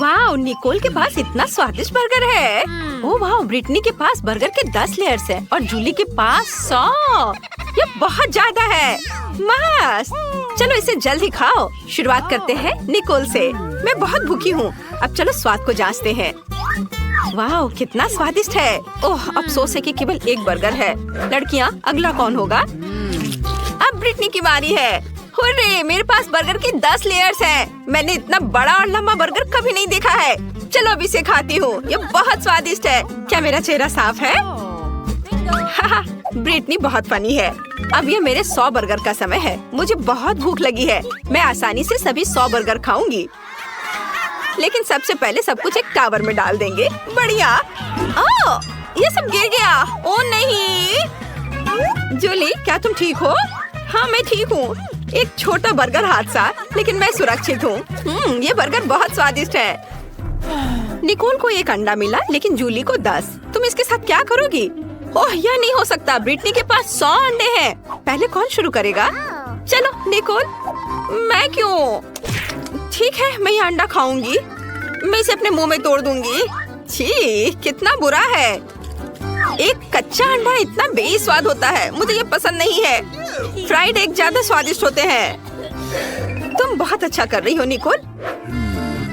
वाह, निकोल के पास इतना स्वादिष्ट बर्गर है। ओह वाह, ब्रिटनी के पास बर्गर के 10 लेयर्स हैं और जूली के पास 100। ये बहुत ज्यादा है। मस्त। चलो इसे जल्दी खाओ। शुरुआत करते हैं निकोल से। मैं बहुत भूखी हूँ। अब चलो स्वाद को जांचते हैं। वाह, कितना स्वादिष्ट है। ओह, अफसोस है कि केवल एक बर्गर है। लड़कियाँ, अगला कौन होगा? अब ब्रिटनी की बारी है। हुर्रे, मेरे पास बर्गर के 10 लेयर्स हैं। मैंने इतना बड़ा और लंबा बर्गर कभी नहीं देखा है। चलो अब इसे खाती हूँ। ये बहुत स्वादिष्ट है। क्या मेरा चेहरा साफ है? हाहा, ब्रिटनी बहुत फनी है। अब ये मेरे 100 बर्गर का समय है। मुझे बहुत भूख लगी है। मैं आसानी से सभी 100 बर्गर खाऊंगी। लेकिन सबसे पहले सब कुछ एक टावर में डाल देंगे। बढ़िया। ओह, ये सब गिर गया। ओह नहीं। जूली, क्या तुम ठीक हो? हाँ, मैं ठीक हूँ। एक छोटा बर्गर हादसा, लेकिन मैं सुरक्षित हूँ। ये बर्गर बहुत स्वादिष्ट है। निकोल को एक अंडा मिला, लेकिन जूली को 10। तुम इसके साथ क्या करोगी? ओह, यह नहीं हो सकता। ब्रिटनी के पास 100 अंडे हैं। पहले कौन शुरू करेगा? चलो निकोल। मैं क्यों? ठीक है, मैं ये अंडा खाऊंगी। मैं इसे अपने मुंह में तोड़ दूंगी। छी, कितना बुरा है। एक कच्चा अंडा इतना बेस्वाद होता है। मुझे ये पसंद नहीं है। फ्राइड एग ज्यादा स्वादिष्ट होते हैं। तुम बहुत अच्छा कर रही हो निकोल।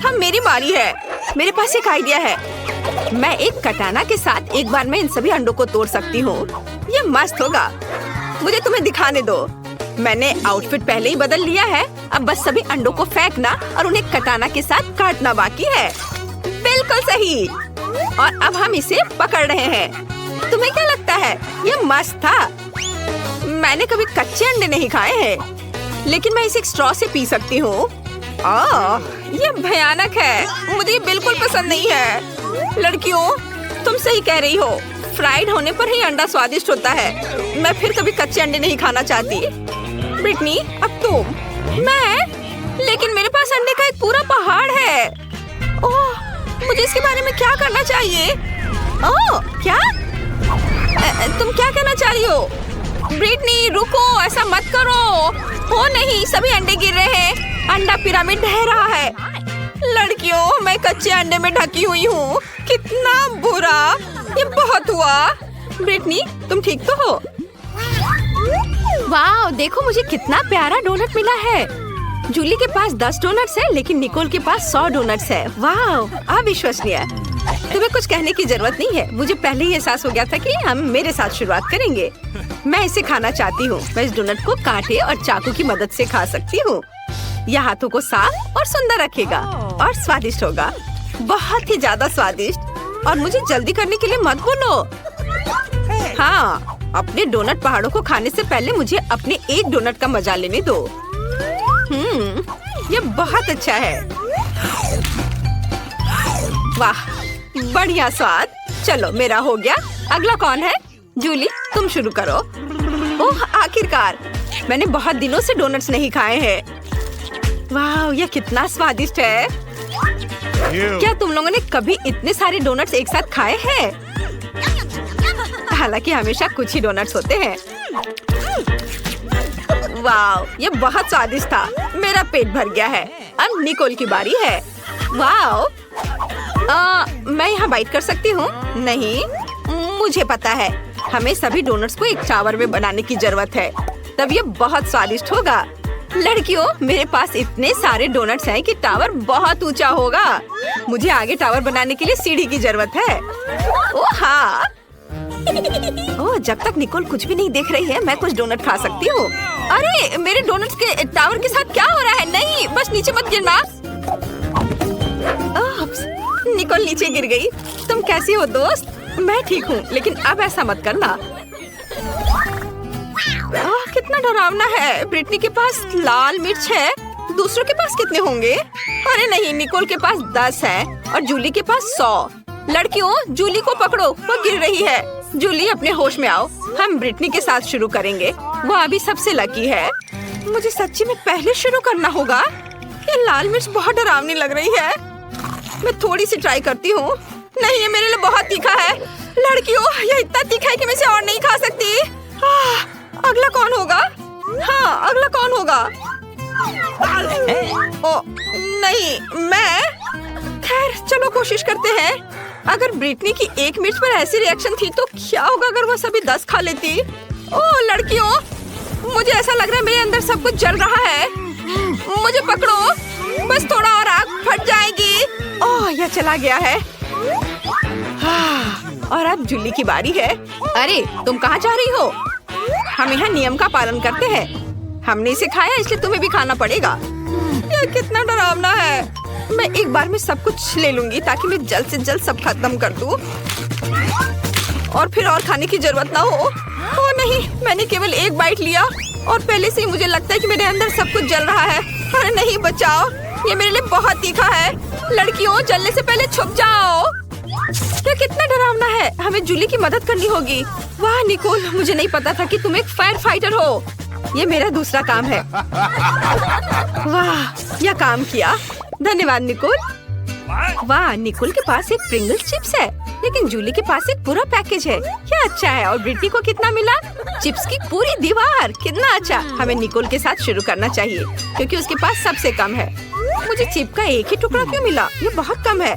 हाँ, मेरी बारी है। मेरे पास एक आइडिया है। मैं एक कटाना के साथ एक बार में इन सभी अंडों को तोड़ सकती हूँ। ये मस्त होगा। मुझे तुम्हें दिखाने दो। मैंने आउटफिट पहले ही बदल लिया है। अब बस सभी अंडों को फेंकना और उन्हें कटाना के साथ काटना बाकी है। बिल्कुल सही। और अब हम इसे पकड़ रहे हैं। तुम्हें क्या लगता है? ये मस्त था। मैंने कभी कच्चे अंडे नहीं खाए हैं, लेकिन मैं इसे एक स्ट्रॉ से पी सकती हूँ। ये भयानक है। मुझे ये बिल्कुल पसंद नहीं है। लड़कियों, तुम सही कह रही हो। फ्राइड होने पर ही अंडा स्वादिष्ट होता है। मैं फिर कभी कच्चे अंडे नहीं खाना चाहती। ब्रिटनी, अब तुम। मैं? लेकिन मेरे पास अंडे का एक पूरा पहाड़ है। ओह, मुझे इसके बारे में क्या करना चाहिए? ओह, क्या? तुम क्या कहना चाह रही हो? ब्रिटनी, रुको, ऐसा मत करो। हो नहीं, सभी अंडे गिर रहे हैं। अंडा पिरामिड ढह रहा है। लड़कियों, मैं कच्चे अंडे में ढकी हुई हूँ। कितना बुरा। ये बहुत हुआ। ब्रिटनी, तुम ठीक तो हो? वाह, देखो मुझे कितना प्यारा डोनट मिला है। जूली के पास 10 डोनट्स है, लेकिन निकोल के पास 100 डोनट्स है। वाह, अविश्वसनीय। तुम्हें कुछ कहने की जरूरत नहीं है। मुझे पहले ही एहसास हो गया था कि हम मेरे साथ शुरुआत करेंगे। मैं इसे खाना चाहती हूँ। मैं इस डोनट को कांटे और चाकू की मदद से खा सकती हूँ। यह हाथों को साफ और सुंदर रखेगा और स्वादिष्ट होगा। बहुत ही ज्यादा स्वादिष्ट। और मुझे जल्दी करने के लिए मत बोलो। हाँ, अपने डोनट पहाड़ों को खाने से पहले मुझे अपने एक डोनट का मजा लेने दो। ये बहुत अच्छा है। वाह, बढ़िया स्वाद। चलो, मेरा हो गया। अगला कौन है? जूली, तुम शुरू करो। ओह, आखिरकार। मैंने बहुत दिनों से डोनट्स नहीं खाए हैं। वाह, यह कितना स्वादिष्ट है। क्या तुम लोगों ने कभी इतने सारे डोनट्स एक साथ खाए हैं? हालांकि हमेशा कुछ ही डोनट्स होते हैं। वाह, ये बहुत स्वादिष्ट था। मेरा पेट भर गया है। अब निकोल की बारी है। वाह, मैं यहाँ बाइट कर सकती हूँ? नहीं, मुझे पता है। हमें सभी डोनट्स को एक टावर में बनाने की जरूरत है। तब ये बहुत स्वादिष्ट होगा। लड़कियों, मेरे पास इतने सारे डोनट्स हैं कि टावर बहुत ऊंचा होगा। मुझे आगे टावर बनाने के लिए सीढ़ी की जरूरत है। ओह हाँ। ओह, जब तक निकोल कुछ भी नहीं देख रही है, मैं कुछ डोनट खा सकती हूँ। अरे, मेरे डोनट्स के टावर के साथ क्या हो रहा है? नहीं, बस नीचे मत गिरना। निकोल नीचे गिर गई। तुम कैसी हो दोस्त? मैं ठीक हूँ, लेकिन अब ऐसा मत करना। कितना डरावना है। ब्रिटनी के पास लाल मिर्च है। दूसरों के पास कितने होंगे? अरे नहीं, निकोल के पास 10 है और जूली के पास 100। लड़कियों, जूली को पकड़ो, वो गिर रही है। जूली, अपने होश में आओ। हम ब्रिटनी के साथ शुरू करेंगे। वो अभी सबसे लकी है। मुझे सच्ची में पहले शुरू करना होगा। ये लाल मिर्च बहुत डरावनी लग रही है। मैं थोड़ी सी ट्राई करती हूँ। नहीं, ये मेरे लिए बहुत तीखा है। लड़कियों, ये इतना तीखा है कि मैं इसे और नहीं खा सकती। अगला कौन होगा? हाँ, अगला कौन होगा? ओ नहीं, मैं। खैर, कोशिश करते हैं। अगर ब्रिटनी की 1 मिर्च पर ऐसी रिएक्शन थी तो क्या होगा अगर वो सभी 10 खा लेती। ओह लड़कियों, मुझे ऐसा लग रहा है मेरे अंदर सब कुछ जल रहा है। मुझे पकड़ो, बस थोड़ा और आग फट जाएगी। ओह यह चला गया है। और अब जूली की बारी है। अरे तुम कहाँ जा रही हो? हम यहाँ नियम का पालन करते हैं। हमने इसे खाया इसलिए तुम्हें भी खाना पड़ेगा। यह कितना डरावना है। मैं एक बार में सब कुछ ले लूंगी ताकि मैं जल्द से जल्द सब खत्म कर दूं और फिर और खाने की जरूरत ना हो। ओ नहीं, मैंने केवल 1 बाइट लिया और पहले से ही मुझे लगता है कि मेरे अंदर सब कुछ जल रहा है। अरे नहीं, बचाओ, ये मेरे लिए बहुत तीखा है। लड़कियों, जलने से पहले छुप जाओ। ये कितना डरावना है। हमें जूली की मदद करनी होगी। वाह निकोल, मुझे नहीं पता था कि तुम एक फायर फाइटर हो। ये मेरा दूसरा काम है। वाह, यह काम किया। धन्यवाद निकोल। वाह, निकोल के पास एक प्रिंगल्स चिप्स है, लेकिन जूली के पास एक पूरा पैकेज है। क्या अच्छा है। और ब्रिटनी को कितना मिला? चिप्स की पूरी दीवार। कितना अच्छा। हमें निकोल के साथ शुरू करना चाहिए क्योंकि उसके पास सबसे कम है। मुझे चिप का एक ही टुकड़ा क्यों मिला? ये बहुत कम है।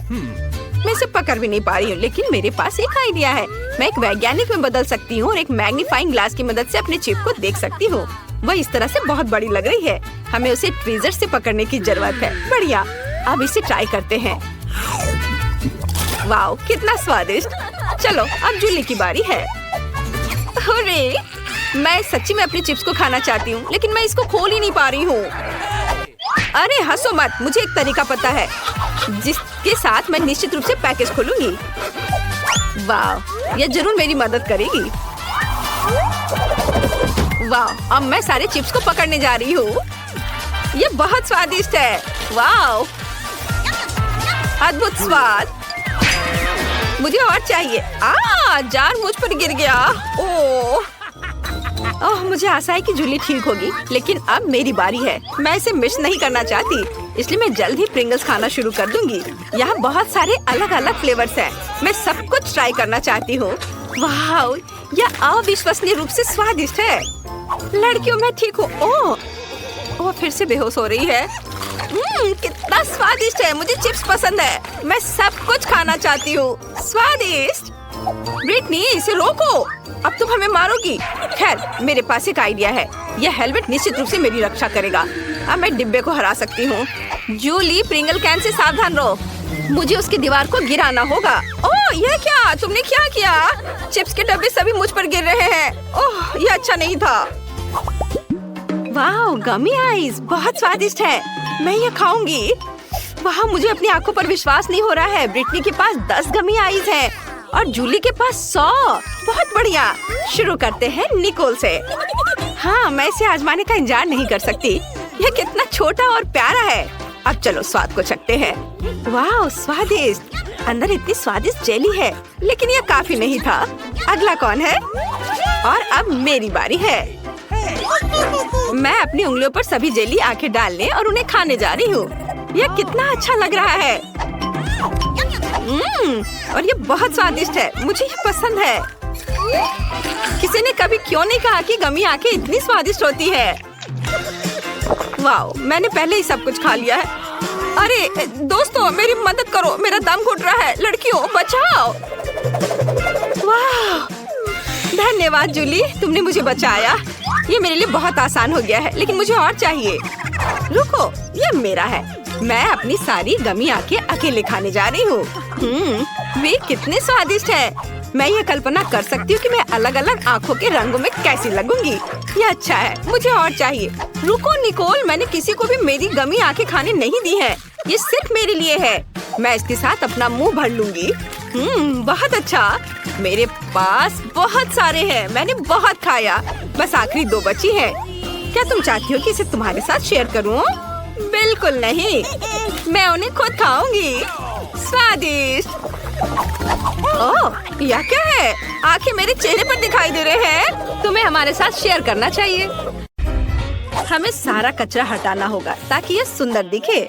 मैं इसे पकड़ भी नहीं पा रही हूँ, लेकिन मेरे पास एक आइडिया है। मैं एक वैज्ञानिक में बदल सकती हूँ और एक मैग्नीफाइंग ग्लास की मदद से अपने चिप को देख सकती हूँ। वह इस तरह से बहुत बड़ी लग रही है। हमें उसे ट्वीजर से पकड़ने की जरूरत है। बढ़िया, अब इसे ट्राई करते हैं। वाओ, कितना स्वादिष्ट। चलो अब जूली की बारी है। अरे मैं सच्ची में अपने चिप्स को खाना चाहती हूँ, लेकिन मैं इसको खोल ही नहीं पा रही हूँ। अरे हंसो मत, मुझे एक तरीका पता है जिसके साथ मैं निश्चित रूप से पैकेज खोलूंगी। वाह, यह जरूर मेरी मदद करेगी। वाह, अब मैं सारे चिप्स को पकड़ने जा रही हूँ। ये बहुत स्वादिष्ट है। वाह, अद्भुत स्वाद। मुझे और चाहिए। जार मुझ पर गिर गया। ओह, मुझे आशा है कि जूली ठीक होगी, लेकिन अब मेरी बारी है। मैं इसे मिस नहीं करना चाहती, इसलिए मैं जल्द ही प्रिंगल्स खाना शुरू कर दूंगी। यहाँ बहुत सारे अलग अलग फ्लेवर्स हैं। मैं सब कुछ ट्राई करना चाहती हूँ। वाह, यह अविश्वसनीय रूप से स्वादिष्ट है। लड़कियों, मैं ठीक हूँ। ओह, फिर से बेहोश हो रही है। कितना स्वादिष्ट है। मुझे चिप्स पसंद है। मैं सब कुछ खाना चाहती हूँ। स्वादिष्ट। ब्रिटनी, इसे रोको। अब तुम हमें मारोगी। खैर, मेरे पास एक आइडिया है। यह हेलमेट निश्चित रूप से मेरी रक्षा करेगा। अब मैं डिब्बे को हरा सकती हूँ। जूली, प्रिंगल कैन से सावधान रहो। मुझे उसकी दीवार को गिराना होगा। ओह, यह क्या? तुमने क्या किया? चिप्स के डब्बे सभी मुझ पर गिर रहे हैं। ओह, यह अच्छा नहीं था। वाह, गमी आइस बहुत स्वादिष्ट है। मैं ये खाऊंगी। वाह, मुझे अपनी आंखों पर विश्वास नहीं हो रहा है। ब्रिटनी के पास 10 गमी आइस है और जूली के पास 100। बहुत बढ़िया। शुरू करते हैं निकोल से। हाँ, मैं इसे आजमाने का इंतजार नहीं कर सकती। यह कितना छोटा और प्यारा है। अब चलो स्वाद को चखते हैं। वाह, स्वादिष्ट। अंदर इतनी स्वादिष्ट जेली है, लेकिन यह काफी नहीं था। अगला कौन है? और अब मेरी बारी है। मैं अपनी उंगलियों पर सभी जेली आंखें डालने और उन्हें खाने जा रही हूँ। यह कितना अच्छा लग रहा है। और ये बहुत स्वादिष्ट है। मुझे ये पसंद है। किसी ने कभी क्यों नहीं कहा कि गमी आंखें इतनी स्वादिष्ट होती है। वाह, मैंने पहले ही सब कुछ खा लिया है। अरे दोस्तों, मेरी मदद करो, मेरा दम घुट रहा है। लड़कियों, बचाओ। वाह, धन्यवाद जूली, तुमने मुझे बचाया। ये मेरे लिए बहुत आसान हो गया है, लेकिन मुझे और चाहिए। रुको, ये मेरा है। मैं अपनी सारी गमी आंखें अकेले खाने जा रही हूँ। वे कितने स्वादिष्ट हैं। मैं ये कल्पना कर सकती हूँ कि मैं अलग अलग आँखों के रंगों में कैसी लगूंगी। ये अच्छा है, मुझे और चाहिए। रुको निकोल, मैंने किसी को भी मेरी गमी आंखें खाने नहीं दी है। ये सिर्फ मेरे लिए है। मैं इसके साथ अपना मुंह भर लूंगी। बहुत अच्छा। मेरे पास बहुत सारे हैं। मैंने बहुत खाया। बस आखिरी 2 बची हैं। क्या तुम चाहती हो कि इसे तुम्हारे साथ शेयर करूं? बिल्कुल नहीं, मैं उन्हें खुद खाऊंगी। स्वादिष्ट। ओह, यह क्या है? आंखें मेरे चेहरे पर दिखाई दे रहे हैं। तुम्हें हमारे साथ शेयर करना चाहिए। हमें सारा कचरा हटाना होगा ताकि ये सुंदर दिखे।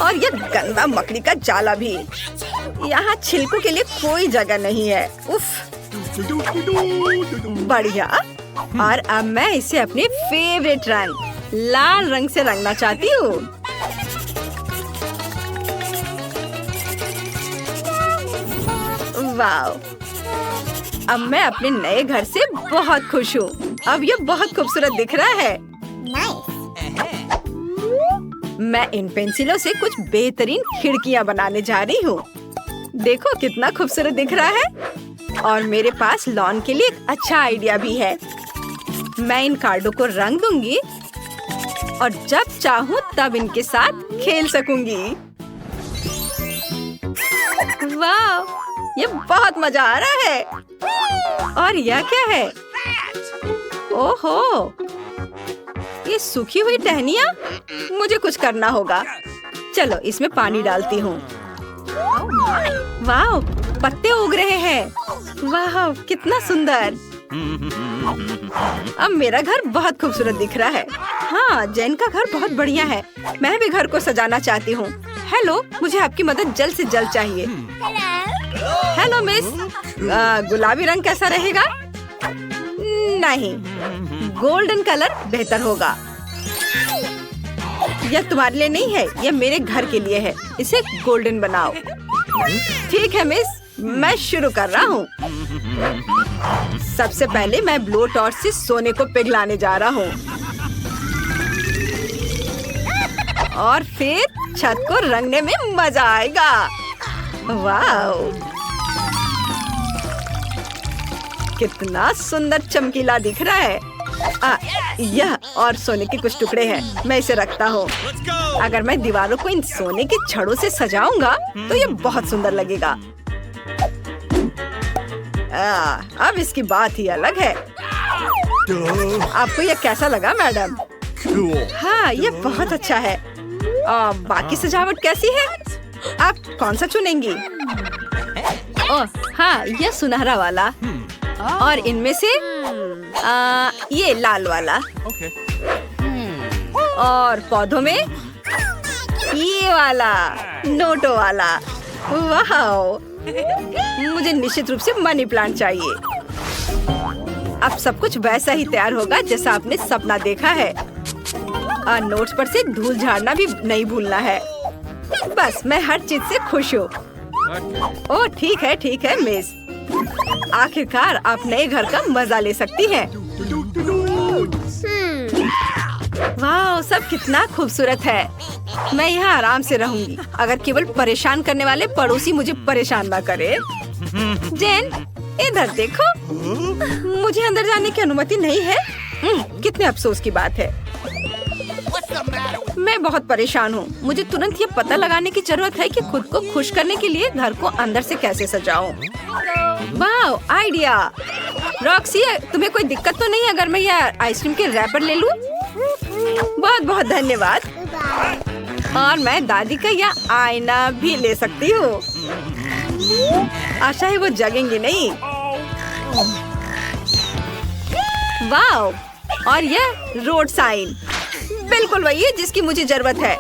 और ये गंदा मकड़ी का जाला भी। यहाँ छिलकों के लिए कोई जगह नहीं है। उफ, बढ़िया। और अब मैं इसे अपने फेवरेट रंग लाल रंग से रंगना चाहती हूँ। वाओ! अब मैं अपने नए घर से बहुत खुश हूँ। अब ये बहुत खूबसूरत दिख रहा है। मैं इन पेंसिलों से कुछ बेहतरीन खिड़कियाँ बनाने जा रही हूँ। देखो कितना खूबसूरत दिख रहा है। और मेरे पास लॉन के लिए एक अच्छा आइडिया भी है। मैं इन कार्डों को रंग दूंगी और जब चाहूँ तब इनके साथ खेल सकूंगी। वाह! ये बहुत मजा आ रहा है। और यह क्या है? ओहो! ये सूखी हुई टहनियाँ? मुझे कुछ करना होगा। चलो इसमें पानी डालती हूँ। वाह! पत्ते उग रहे हैं। वाह! कितना सुंदर। अब मेरा घर बहुत खूबसूरत दिख रहा है। हाँ, जैन का घर बहुत बढ़िया है। मैं भी घर को सजाना चाहती हूँ। हेलो, मुझे आपकी मदद जल्द से जल्द चाहिए। हेलो मिस, गुलाबी रंग कैसा रहेगा? नहीं, गोल्डन कलर बेहतर होगा। यह तुम्हारे लिए नहीं है, यह मेरे घर के लिए है। इसे गोल्डन बनाओ। ठीक है मिस, मैं शुरू कर रहा हूँ। सबसे पहले मैं ब्लो टॉर्च से सोने को पिघलाने जा रहा हूँ और फिर छत को रंगने में मजा आएगा। वाह! कितना सुंदर चमकीला दिख रहा है। यह और सोने के कुछ टुकड़े हैं। मैं इसे रखता हूँ। अगर मैं दीवारों को इन सोने के छड़ों से सजाऊंगा तो ये बहुत सुंदर लगेगा। अब इसकी बात ही अलग है। आपको यह कैसा लगा मैडम? हाँ, ये बहुत अच्छा है। बाकी सजावट कैसी है? आप कौन सा चुनेंगी? ओह हाँ, यह सुनहरा वाला। और इनमें से ये लाल वाला। और पौधों में ये वाला नोटो वाला। वाह! मुझे निश्चित रूप से मनी प्लांट चाहिए। अब सब कुछ वैसा ही तैयार होगा जैसा आपने सपना देखा है। नोट्स पर से धूल झाड़ना भी नहीं भूलना है। बस मैं हर चीज से खुश हूँ। ओह ठीक है मिस। आखिरकार आप नए घर का मजा ले सकती हैं। वाह, सब कितना खूबसूरत है। मैं यहाँ आराम से रहूंगी अगर केवल परेशान करने वाले पड़ोसी मुझे परेशान ना करे। जेन, इधर देखो। मुझे अंदर जाने की अनुमति नहीं है। कितने अफसोस की बात है। मैं बहुत परेशान हूँ। मुझे तुरंत ये पता लगाने की जरूरत है कि खुद को खुश करने के लिए घर को अंदर से कैसे सजाऊं। वाह, आइडिया। रॉक्सी, तुम्हें कोई दिक्कत तो नहीं अगर मैं यह आइसक्रीम के रैपर ले लूं? बहुत बहुत धन्यवाद। और मैं दादी का यह आईना भी ले सकती हूँ। आशा है वो जगेंगे नहीं। वाह! और यह रोड साइन बिल्कुल वही है जिसकी मुझे जरूरत है।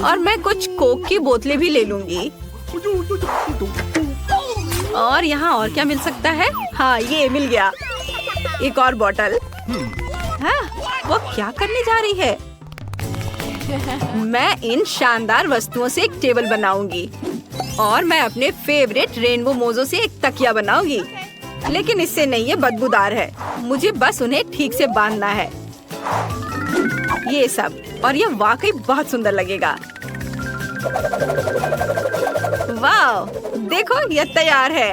और मैं कुछ कोक की बोतलें भी ले लूंगी। और यहाँ और क्या मिल सकता है? हाँ, ये मिल गया। एक और बोतल। हाँ, वो क्या करने जा रही है? मैं इन शानदार वस्तुओं से एक टेबल बनाऊंगी और मैं अपने फेवरेट रेनबो मोजो से एक तकिया बनाऊंगी। लेकिन इससे नहीं, ये बदबूदार है। मुझे बस उन्हें ठीक से बांधना है। ये सब, और ये वाकई बहुत सुंदर लगेगा। वाह, देखो ये तैयार है।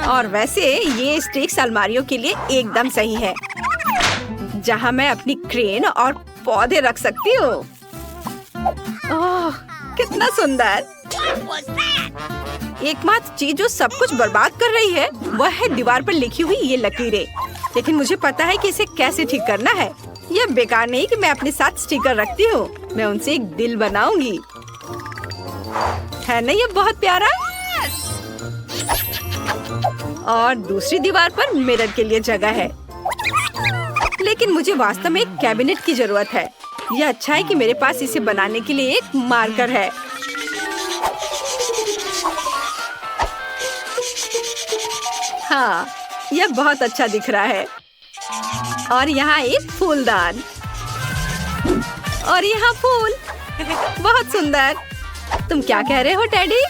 और वैसे ये स्टिक्स अलमारियों के लिए एकदम सही है, जहाँ मैं अपनी क्रेन और पौधे रख सकती हूँ। ओह, कितना सुंदर। एकमात्र चीज जो सब कुछ बर्बाद कर रही है वह है दीवार पर लिखी हुई ये लकीरें। लेकिन मुझे पता है कि इसे कैसे ठीक करना है। यह बेकार नहीं कि मैं अपने साथ स्टिकर रखती हूँ। मैं उनसे एक दिल बनाऊंगी। है ना ये बहुत प्यारा? और दूसरी दीवार पर मिरर के लिए जगह है। लेकिन मुझे वास्तव में एक कैबिनेट की जरूरत है। यह अच्छा है कि मेरे पास इसे बनाने के लिए एक मार्कर है। हाँ, यह बहुत अच्छा दिख रहा है। और यहाँ एक फूलदान और यहाँ फूल। बहुत सुंदर। तुम क्या कह रहे हो डैडी?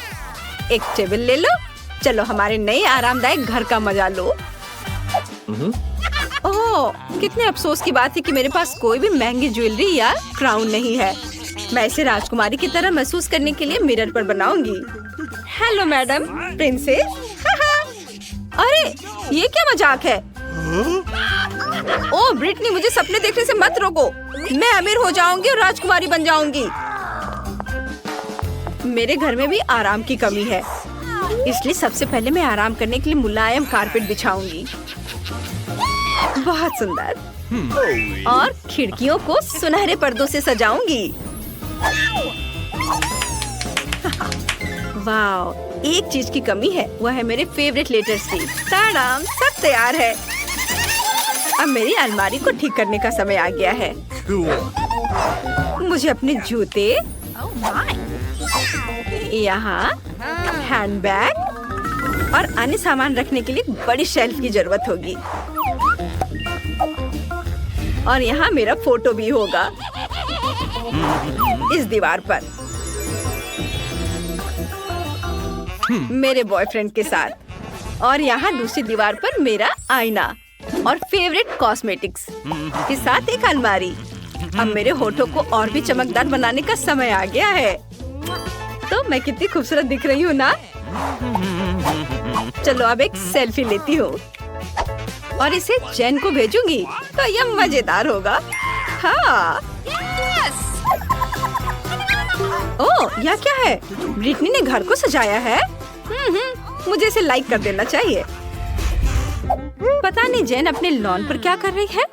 एक टेबल ले लो। चलो हमारे नए आरामदायक घर का मजा लो। ओह, कितने अफसोस की बात है कि मेरे पास कोई भी महंगी ज्वेलरी या क्राउन नहीं है। मैं इसे राजकुमारी की तरह महसूस करने के लिए मिरर पर बनाऊंगी। Hello madam princess. अरे ये क्या मजाक है? ओह ब्रिटनी, मुझे सपने देखने से मत रोको। मैं अमीर हो जाऊंगी और राजकुमारी बन जाऊंगी। मेरे घर में भी आराम की कमी है, इसलिए सबसे पहले मैं आराम करने के लिए मुलायम कारपेट बिछाऊंगी। बहुत सुंदर। और खिड़कियों को सुनहरे पर्दों से सजाऊंगी। वाह, एक चीज की कमी है, वह है मेरे फेवरेट लेटर्स की। ताड़ाम, सब तैयार है। अब मेरी अलमारी को ठीक करने का समय आ गया है। मुझे अपने जूते, यहाँ हैंडबैग और अन्य सामान रखने के लिए बड़ी शेल्फ की जरूरत होगी। और यहाँ मेरा फोटो भी होगा इस दीवार पर, मेरे बॉयफ्रेंड के साथ। और यहाँ दूसरी दीवार पर मेरा आईना और फेवरेट कॉस्मेटिक्स के साथ एक अलमारी। अब मेरे होठों को और भी चमकदार बनाने का समय आ गया है। तो मैं कितनी खूबसूरत दिख रही हूँ ना? चलो अब एक सेल्फी लेती हूँ और इसे जेन को भेजूंगी तो यह मजेदार होगा। हाँ। ओह, यह क्या है? ब्रिटनी ने घर को सजाया है। मुझे इसे लाइक कर देना चाहिए। पता नहीं जेन अपने लॉन पर क्या कर रही है।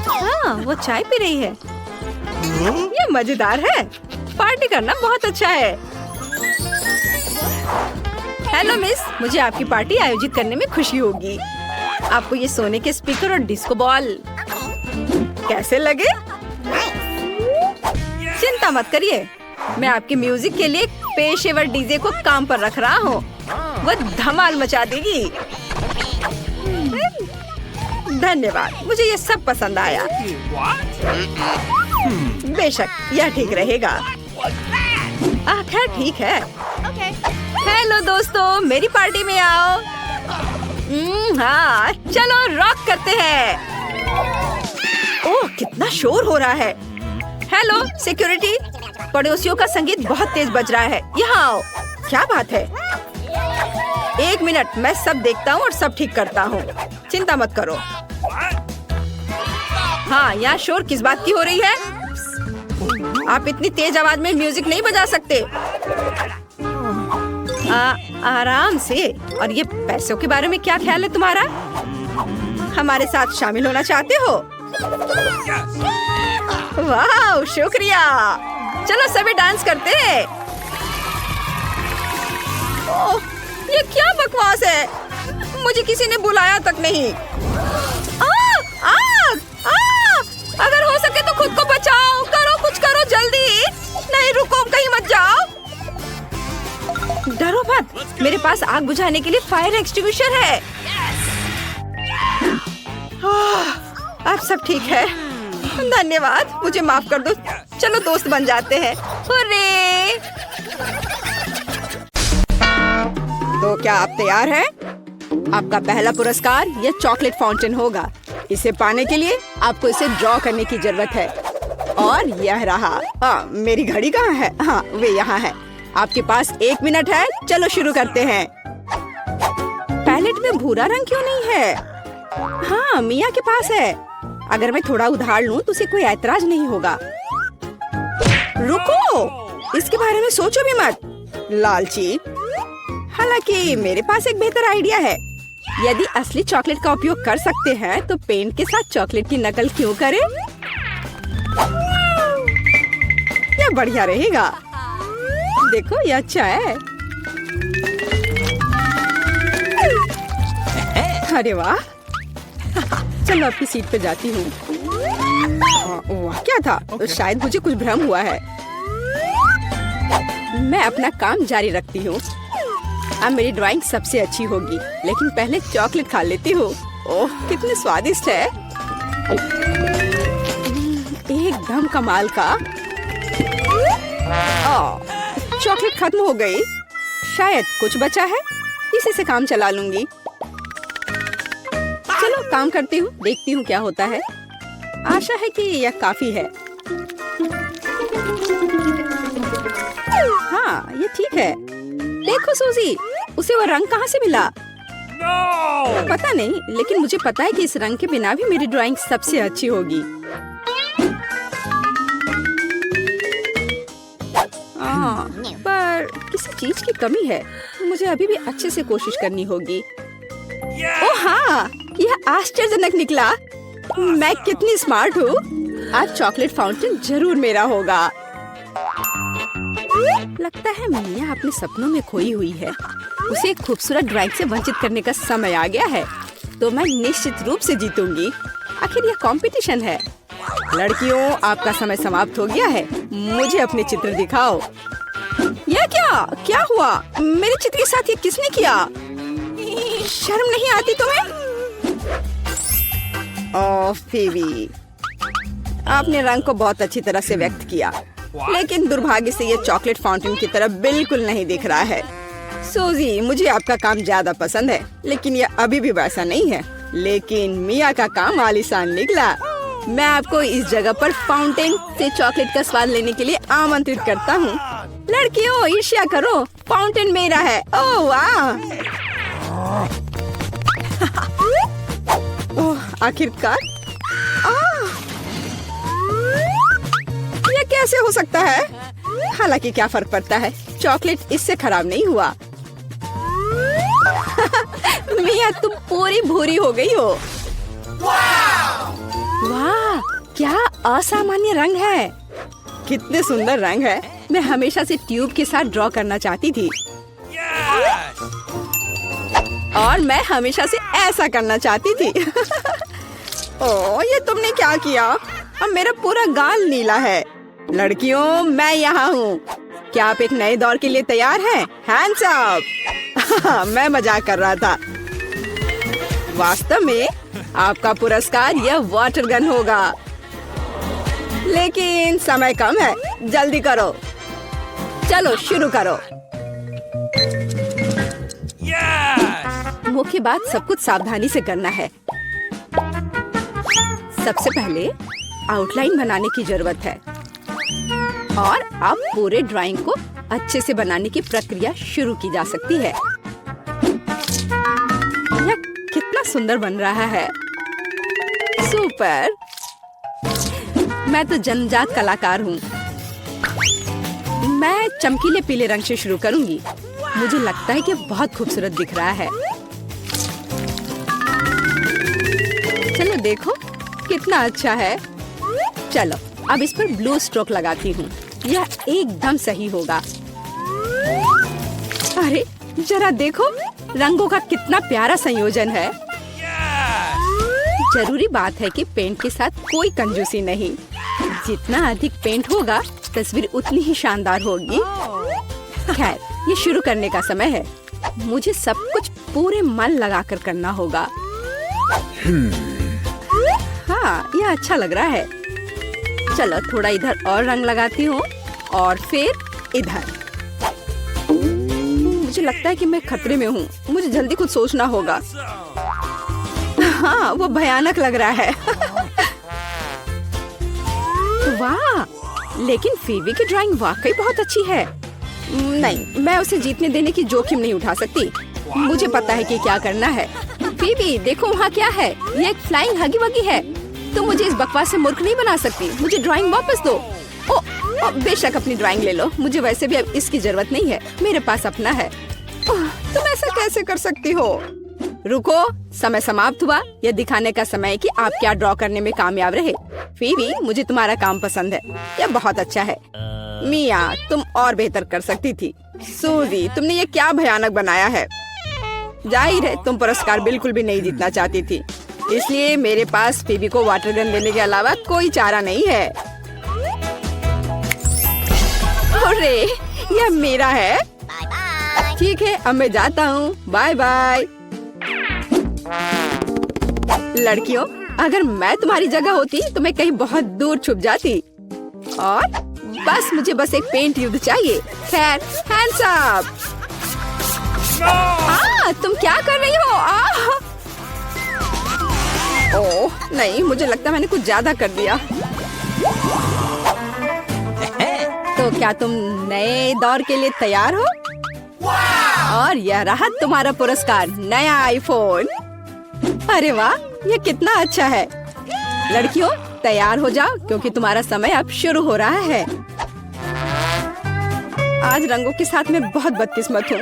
हाँ, वो चाय पी रही है। ये मजेदार है। पार्टी करना बहुत अच्छा है। हेलो मिस, मुझे आपकी पार्टी आयोजित करने में खुशी होगी। आपको ये सोने के स्पीकर और डिस्को बॉल कैसे लगे? चिंता मत करिए, मैं आपके म्यूजिक के लिए एक पेशेवर डीजे को काम पर रख रहा हूँ। वो धमाल मचा देगी। धन्यवाद, मुझे ये सब पसंद आया। बेशक यह ठीक रहेगा। खैर ठीक है। हेलो दोस्तों, मेरी पार्टी में आओ। हाँ, चलो रॉक करते हैं। ओह, कितना शोर हो रहा है। हेलो सिक्योरिटी, पड़ोसियों का संगीत बहुत तेज बज रहा है। यहाँ आओ। क्या बात है? एक मिनट, मैं सब देखता हूँ और सब ठीक करता हूँ। चिंता मत करो। हाँ, यहाँ शोर किस बात की हो रही है? आप इतनी तेज आवाज में म्यूजिक नहीं बजा सकते। आराम से। और ये पैसों के बारे में क्या ख्याल है तुम्हारा? हमारे साथ शामिल होना चाहते हो? वाह, शुक्रिया। चलो सभी डांस करते हैं। ओह, ये क्या बकवास है? मुझे किसी ने बुलाया तक नहीं। अगर हो सके तो खुद को बचाओ। करो, कुछ करो जल्दी। नहीं रुको, कहीं मत जाओ। डरो मत, मेरे पास आग बुझाने के लिए फायर एक्सटिंग्विशर है। अब सब ठीक है। धन्यवाद, मुझे माफ कर दो। चलो दोस्त बन जाते हैं। हुर्रे! तो क्या आप तैयार हैं? आपका पहला पुरस्कार यह चॉकलेट फाउंटेन होगा। इसे पाने के लिए आपको इसे ड्रॉ करने की जरूरत है। और यह रहा। मेरी घड़ी कहाँ है? हाँ, वे यहाँ है। आपके पास 1 मिनट है। चलो शुरू करते हैं। पैलेट में भूरा रंग क्यों नहीं है? हाँ, मिया के पास है। अगर मैं थोड़ा उधार लूं तो उसे कोई ऐतराज नहीं होगा। रुको, इसके बारे में सोचो भी मत, लालची। हालांकि मेरे पास एक बेहतर आइडिया है। यदि असली चॉकलेट का उपयोग कर सकते हैं तो पेंट के साथ चॉकलेट की नकल क्यों करें? यह बढ़िया रहेगा। देखो, यह अच्छा है। अरे वाह। चलो अपनी सीट पे जाती हूँ। वाह, क्या था? तो शायद मुझे कुछ भ्रम हुआ है। मैं अपना काम जारी रखती हूँ। अब मेरी ड्राइंग सबसे अच्छी होगी, लेकिन पहले चॉकलेट खा लेती हूँ। ओह, कितने स्वादिष्ट है। एकदम एकदम कमाल का। चॉकलेट खत्म हो गई। शायद कुछ बचा है, इसी से काम चला लूंगी। चलो काम करती हूँ, देखती हूँ क्या होता है। आशा है कि यह काफी है। हाँ, ये ठीक है। देखो सूजी, उसे वो रंग कहाँ से मिला? पता नहीं, लेकिन मुझे पता है कि इस रंग के बिना भी मेरी ड्राइंग सबसे अच्छी होगी। पर किसी चीज की कमी है। मुझे अभी भी अच्छे से कोशिश करनी होगी। ओह हाँ, यह आश्चर्यजनक निकला। मैं कितनी स्मार्ट हूँ। आज चॉकलेट फाउंटेन जरूर मेरा होगा। लगता है मिया अपने सपनों में खोई हुई है। उसे एक खूबसूरत ड्राइंग से वंचित करने का समय आ गया है, तो मैं निश्चित रूप से जीतूंगी। आखिर यह कंपटीशन है। लड़कियों, आपका समय समाप्त हो गया है। मुझे अपने चित्र दिखाओ। यह क्या हुआ? मेरे चित्र के साथ ये किसने किया? शर्म नहीं आती तुम्हें? ओह फीबी, आपने रंग को बहुत अच्छी तरह से व्यक्त किया, लेकिन दुर्भाग्य से ये चॉकलेट फाउंटेन की तरह बिल्कुल नहीं दिख रहा है। सूजी, मुझे आपका काम ज्यादा पसंद है, लेकिन यह अभी भी वैसा नहीं है। लेकिन मिया का काम आलीशान निकला। मैं आपको इस जगह पर फाउंटेन से चॉकलेट का स्वाद लेने के लिए आमंत्रित करता हूँ। लड़कियों, ईर्ष्या करो, फाउंटेन मेरा है। ओह वाह! ओह, आखिरकार। यह कैसे हो सकता है? हालांकि क्या फर्क पड़ता है, चॉकलेट इससे खराब नहीं हुआ। मिया, तुम पूरी भूरी हो गई हो। वाह, क्या असामान्य रंग है। कितने सुंदर रंग है। मैं हमेशा से ट्यूब के साथ ड्रॉ करना चाहती थी। और मैं हमेशा से ऐसा करना चाहती थी। ओह, ये तुमने क्या किया? अब मेरा पूरा गाल नीला है। लड़कियों, मैं यहाँ हूँ। क्या आप एक नए दौर के लिए तैयार हैं? Hands up. मैं मजाक कर रहा था। वास्तव में आपका पुरस्कार यह वाटर गन होगा, लेकिन समय कम है। जल्दी करो। चलो शुरू करो। मुख्य बात, सब कुछ सावधानी से करना है। सबसे पहले आउटलाइन बनाने की जरूरत है, और अब पूरे ड्राइंग को अच्छे से बनाने की प्रक्रिया शुरू की जा सकती है। यह कितना सुंदर बन रहा है। सुपर! मैं तो जन्मजात कलाकार हूँ। मैं चमकीले पीले रंग से शुरू करूंगी। मुझे लगता है कि बहुत खूबसूरत दिख रहा है। चलो देखो कितना अच्छा है। चलो अब इस पर ब्लू स्ट्रोक लगाती हूँ। यह एकदम सही होगा। अरे जरा देखो, रंगों का कितना प्यारा संयोजन है। जरूरी बात है कि पेंट के साथ कोई कंजूसी नहीं। जितना अधिक पेंट होगा, तस्वीर उतनी ही शानदार होगी। खैर, ये शुरू करने का समय है। मुझे सब कुछ पूरे मन लगाकर करना होगा। हाँ, यह अच्छा लग रहा है। चलो थोड़ा इधर और रंग लगाती हूँ, और फिर इधर। मुझे लगता है कि मैं खतरे में हूँ। मुझे जल्दी कुछ सोचना होगा। हाँ, वो भयानक लग रहा है। वाह, लेकिन फीबी की ड्राइंग वाकई बहुत अच्छी है। नहीं, मैं उसे जीतने देने की जोखिम नहीं उठा सकती। मुझे पता है कि क्या करना है। फीबी, देखो वहाँ क्या है। ये एक फ्लाइंग हगी वगी है। तुम मुझे इस बकवास से मूर्ख नहीं बना सकती। मुझे ड्राइंग वापस दो। ओ, बेशक अपनी ड्राइंग ले लो। मुझे वैसे भी अब इसकी जरूरत नहीं है। मेरे पास अपना है। तुम ऐसा कैसे कर सकती हो? रुको, समय समाप्त हुआ। यह दिखाने का समय है कि आप क्या ड्रॉ करने में कामयाब रहे। फीबी, मुझे तुम्हारा काम पसंद है। यह बहुत अच्छा है। मिया, तुम और बेहतर कर सकती थी। सूजी, तुमने ये क्या भयानक बनाया है। जाहिर है तुम पुरस्कार बिल्कुल भी नहीं जीतना चाहती थी, इसलिए मेरे पास फीबी को वाटर गन देने के अलावा कोई चारा नहीं है। अरे, यह मेरा है। ठीक है, अब मैं जाता हूँ। Bye bye. लड़कियों, अगर मैं तुम्हारी जगह होती तो मैं कहीं बहुत दूर छुप जाती। और बस मुझे बस एक पेंट युद्ध चाहिए। खैर, हैंड्स अप। तुम क्या कर रही हो? ओह नहीं, मुझे लगता मैंने कुछ ज्यादा कर दिया। तो क्या तुम नए दौर के लिए तैयार हो? और यह रहा तुम्हारा पुरस्कार, नया आईफोन। अरे वाह, ये कितना अच्छा है। लड़कियों तैयार हो जाओ क्योंकि तुम्हारा समय अब शुरू हो रहा है। आज रंगों के साथ मैं बहुत बदकिस्मत हूँ।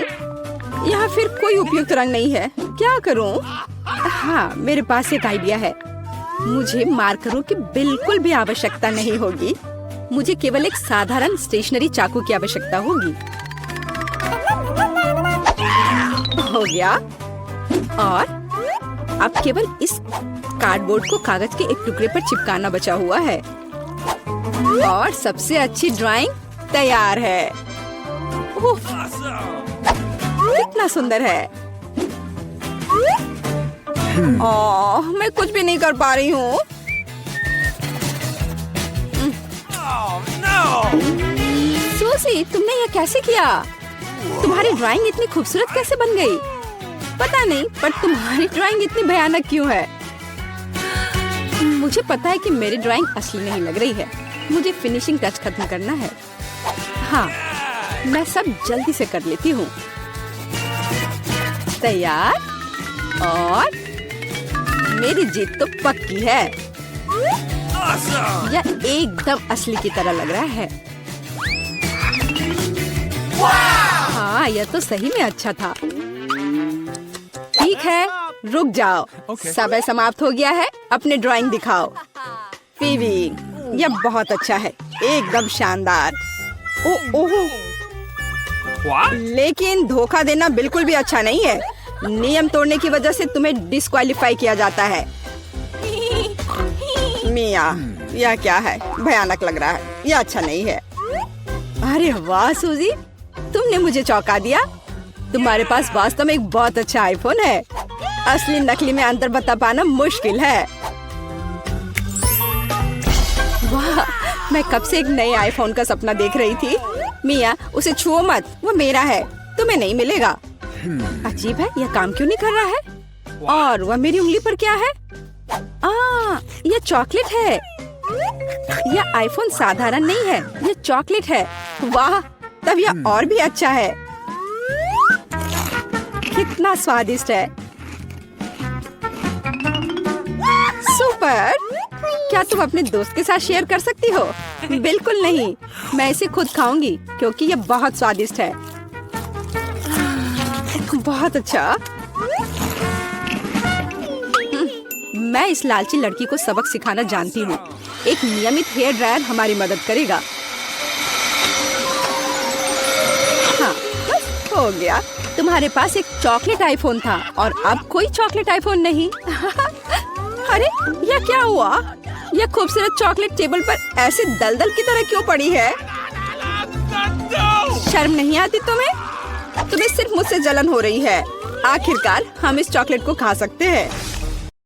यहाँ फिर कोई उपयुक्त रंग नहीं है, क्या करूँ? हाँ, मेरे पास एक आइडिया है। मुझे मार्करों की बिल्कुल भी आवश्यकता नहीं होगी। मुझे केवल एक साधारण स्टेशनरी चाकू की आवश्यकता होगी। हो गया। और अब केवल इस कार्डबोर्ड को कागज के एक टुकड़े पर चिपकाना बचा हुआ है और सबसे अच्छी ड्राइंग तैयार है। उफ, कितना सुंदर है। ओह, मैं कुछ भी नहीं कर पा रही हूँ। सूसी, तुमने ये कैसे किया? तुम्हारी ड्राइंग इतनी खूबसूरत कैसे बन गई? पता नहीं, पर तुम्हारी ड्राइंग इतनी भयानक क्यों है? मुझे पता है कि मेरी ड्राइंग असली नहीं लग रही है। मुझे फिनिशिंग टच खत्म करना है। हाँ, मैं सब जल्दी से कर लेती हूँ। तैयार? और मेरी जीत तो पक्की है। यह एकदम असली की तरह लग रहा है। हाँ, यह तो सही में अच्छा था। ठीक है, रुक जाओ। समय समाप्त हो गया है। अपने ड्राइंग दिखाओ। फीवी, यह बहुत अच्छा है, एकदम शानदार। ओह, लेकिन धोखा देना बिल्कुल भी अच्छा नहीं है। नियम तोड़ने की वजह से तुम्हें डिस्क्वालीफाई किया जाता है। मिया, यह क्या है? भयानक लग रहा है, यह अच्छा नहीं है। अरे वाह सूजी, तुमने मुझे चौंका दिया। तुम्हारे पास वास्तव में एक बहुत अच्छा आईफोन है। असली नकली में अंतर बता पाना मुश्किल है। वाह, मैं कब से एक नए आईफोन का सपना देख रही थी। मिया, उसे छुओ मत, वो मेरा है, तुम्हें नहीं मिलेगा। अजीब है, यह काम क्यों नहीं कर रहा है? और वह मेरी उंगली पर क्या है? यह चॉकलेट है। यह आईफोन साधारण नहीं है, यह चॉकलेट है। वाह, तब यह और भी अच्छा है। कितना स्वादिष्ट है। सुपर। क्या तुम अपने दोस्त के साथ शेयर कर सकती हो? बिल्कुल नहीं, मैं इसे खुद खाऊंगी क्योंकि यह बहुत स्वादिष्ट है। बहुत अच्छा। मैं इस लालची लड़की को सबक सिखाना जानती हूँ। एक नियमित हेयर ड्रायर हमारी मदद करेगा। हाँ, बस हो गया। तुम्हारे पास एक चॉकलेट आईफोन था और अब कोई चॉकलेट आईफोन नहीं। अरे, यह क्या हुआ? यह खूबसूरत चॉकलेट टेबल पर ऐसे दलदल की तरह क्यों पड़ी है? शर्म नहीं आती तुम्हें? तुम्हें सिर्फ मुझसे जलन हो रही है। आखिरकार हम इस चॉकलेट को खा सकते हैं।